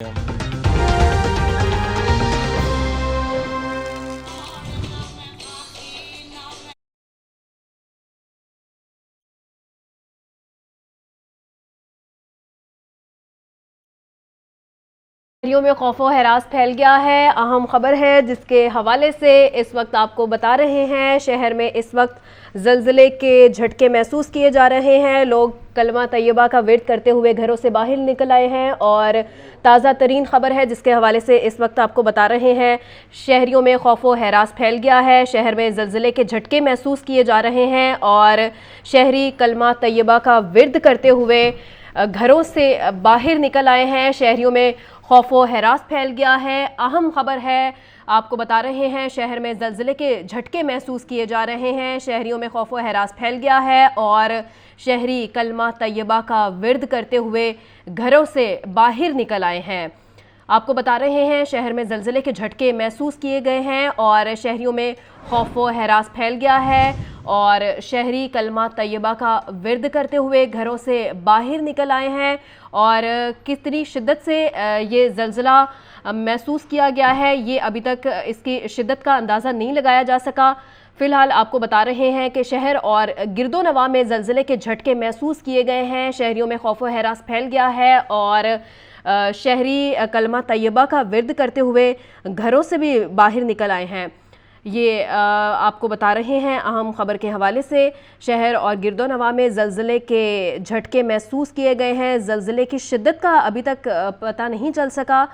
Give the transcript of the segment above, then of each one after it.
شہریوں میں خوف و ہراس پھیل گیا ہے۔ اہم خبر ہے جس کے حوالے سے اس وقت آپ کو بتا رہے ہیں۔ شہر میں اس وقت زلزلے کے جھٹکے محسوس کیے جا رہے ہیں۔ لوگ کلمہ طیبہ کا ورد کرتے ہوئے گھروں سے باہر نکل آئے ہیں اور تازہ ترین خبر ہے جس کے حوالے سے اس وقت آپ کو بتا رہے ہیں۔ شہریوں میں خوف و ہراس پھیل گیا ہے۔ شہر میں زلزلے کے جھٹکے محسوس کیے جا رہے ہیں اور شہری کلمہ طیبہ کا ورد کرتے ہوئے گھروں سے باہر نکل آئے ہیں۔ شہریوں میں خوف و ہراس پھیل گیا ہے۔ اہم خبر ہے آپ کو بتا رہے ہیں، شہر میں زلزلے کے جھٹکے محسوس کیے جا رہے ہیں۔ شہریوں میں خوف و ہراس پھیل گیا ہے اور شہری کلمہ طیبہ کا ورد کرتے ہوئے گھروں سے باہر نکل آئے ہیں۔ آپ کو بتا رہے ہیں شہر میں زلزلے کے جھٹکے محسوس کیے گئے ہیں اور شہریوں میں خوف و ہراس پھیل گیا ہے اور شہری کلمہ طیبہ کا ورد کرتے ہوئے گھروں سے باہر نکل آئے ہیں۔ اور کتنی شدت سے یہ زلزلہ محسوس کیا گیا ہے، یہ ابھی تک اس کی شدت کا اندازہ نہیں لگایا جا سکا۔ فی الحال آپ کو بتا رہے ہیں کہ شہر اور گرد و نواح میں زلزلے کے جھٹکے محسوس کیے گئے ہیں۔ شہریوں میں خوف و ہراس پھیل گیا ہے اور شہری کلمہ طیبہ کا ورد کرتے ہوئے گھروں سے بھی باہر نکل آئے ہیں۔ یہ آپ کو بتا رہے ہیں اہم خبر کے حوالے سے۔ شہر اور گرد و نواح میں زلزلے کے جھٹکے محسوس کیے گئے ہیں۔ زلزلے کی شدت کا ابھی تک پتہ نہیں چل سکا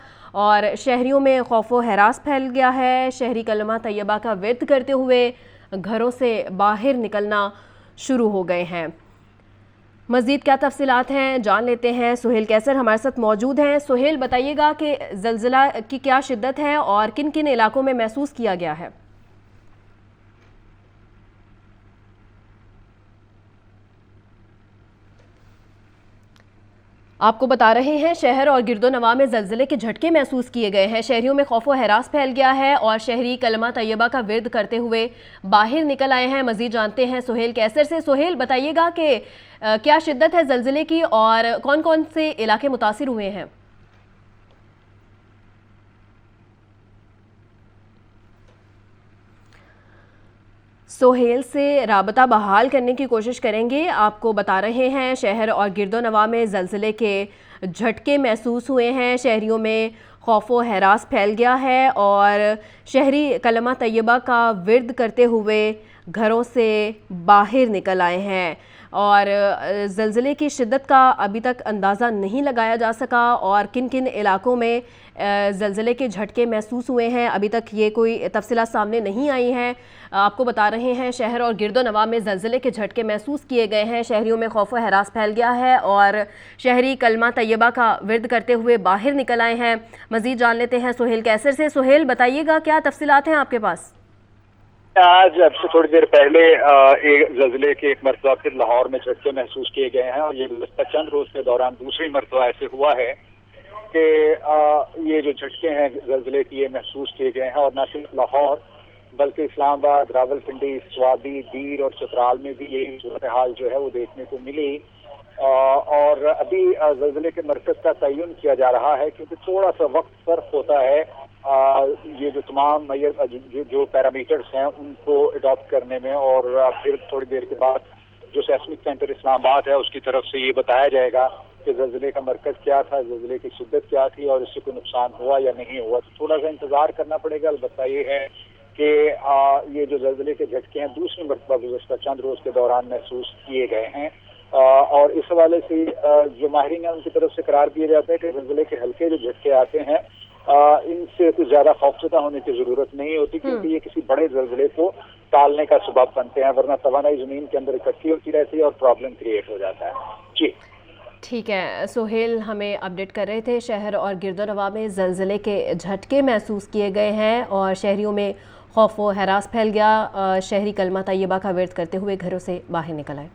اور شہریوں میں خوف و ہراس پھیل گیا ہے۔ شہری کلمہ طیبہ کا ورد کرتے ہوئے گھروں سے باہر نکلنا شروع ہو گئے ہیں۔ مزید کیا تفصیلات ہیں جان لیتے ہیں، سہیل کیسر ہمارے ساتھ موجود ہیں۔ سہیل بتائیے گا کہ زلزلہ کی کیا شدت ہے اور کن کن علاقوں میں محسوس کیا گیا ہے؟ آپ کو بتا رہے ہیں شہر اور گرد و نواح میں زلزلے کے جھٹکے محسوس کیے گئے ہیں۔ شہریوں میں خوف و ہراس پھیل گیا ہے اور شہری کلمہ طیبہ کا ورد کرتے ہوئے باہر نکل آئے ہیں۔ مزید جانتے ہیں سہیل کیسر سے۔ سہیل بتائیے گا کہ کیا شدت ہے زلزلے کی اور کون کون سے علاقے متاثر ہوئے ہیں؟ سہیل سے رابطہ بحال کرنے کی کوشش کریں گے۔ آپ کو بتا رہے ہیں شہر اور گرد و نواح میں زلزلے کے جھٹکے محسوس ہوئے ہیں۔ شہریوں میں خوف و ہراس پھیل گیا ہے اور شہری کلمہ طیبہ کا ورد کرتے ہوئے گھروں سے باہر نکل آئے ہیں اور زلزلے کی شدت کا ابھی تک اندازہ نہیں لگایا جا سکا اور کن کن علاقوں میں زلزلے کے جھٹکے محسوس ہوئے ہیں ابھی تک یہ کوئی تفصیلات سامنے نہیں آئی ہیں۔ آپ کو بتا رہے ہیں شہر اور گرد و نواح میں زلزلے کے جھٹکے محسوس کیے گئے ہیں۔ شہریوں میں خوف و ہراس پھیل گیا ہے اور شہری کلمہ طیبہ کا ورد کرتے ہوئے باہر نکل آئے ہیں۔ مزید جان لیتے ہیں سہیل کیسر سے۔ سہیل بتائیے گا کیا تفصیلات ہیں آپ کے پاس؟ آج اب سے تھوڑی دیر پہلے ایک زلزلے کے ایک مرتبہ پھر لاہور میں جھٹکے محسوس کیے گئے ہیں اور یہ گزشتہ چند روز کے دوران دوسری مرتبہ ایسے ہوا ہے کہ یہ جو جھٹکے ہیں زلزلے کی یہ محسوس کیے گئے ہیں اور نہ صرف لاہور بلکہ اسلام آباد، راولپنڈی، سوابی، دیر اور چترال میں بھی یہی صورتحال جو ہے وہ دیکھنے کو ملی اور ابھی زلزلے کے مرکز کا تعین کیا جا رہا ہے کیونکہ تھوڑا سا وقت فرق ہوتا ہے یہ جو تمام جو پیرامیٹرز ہیں ان کو اڈاپٹ کرنے میں اور پھر تھوڑی دیر کے بعد جو سیسمک سینٹر اسلام آباد ہے اس کی طرف سے یہ بتایا جائے گا کہ زلزلے کا مرکز کیا تھا، زلزلے کی شدت کیا تھی اور اس سے کوئی نقصان ہوا یا نہیں ہوا۔ تو تھوڑا سا انتظار کرنا پڑے گا۔ البتہ یہ ہے کہ یہ جو زلزلے کے جھٹکے ہیں دوسری مرتبہ گزشتہ چند روز کے دوران محسوس کیے گئے ہیں اور اس حوالے سے جو ماہرین ہیں ان کی طرف سے قرار دیا جاتا ہے کہ زلزلے کے ہلکے جو جھٹکے آتے ہیں ان سے کچھ زیادہ خوفزدہ ہونے کی ضرورت نہیں ہوتی کیونکہ یہ کسی بڑے زلزلے کو ٹالنے کا سبب بنتے ہیں، ورنہ توانائی زمین کے اندر اکٹھی ہوتی رہتی ہے اور پرابلم کریٹ ہو جاتا ہے۔ جی ٹھیک ہے، سہیل ہمیں اپڈیٹ کر رہے تھے شہر اور گرد و نواح میں زلزلے کے جھٹکے محسوس کیے گئے ہیں اور شہریوں میں خوف و ہراس پھیل گیا۔ شہری کلمہ طیبہ کا ورد کرتے ہوئے گھروں سے باہر نکل آئے۔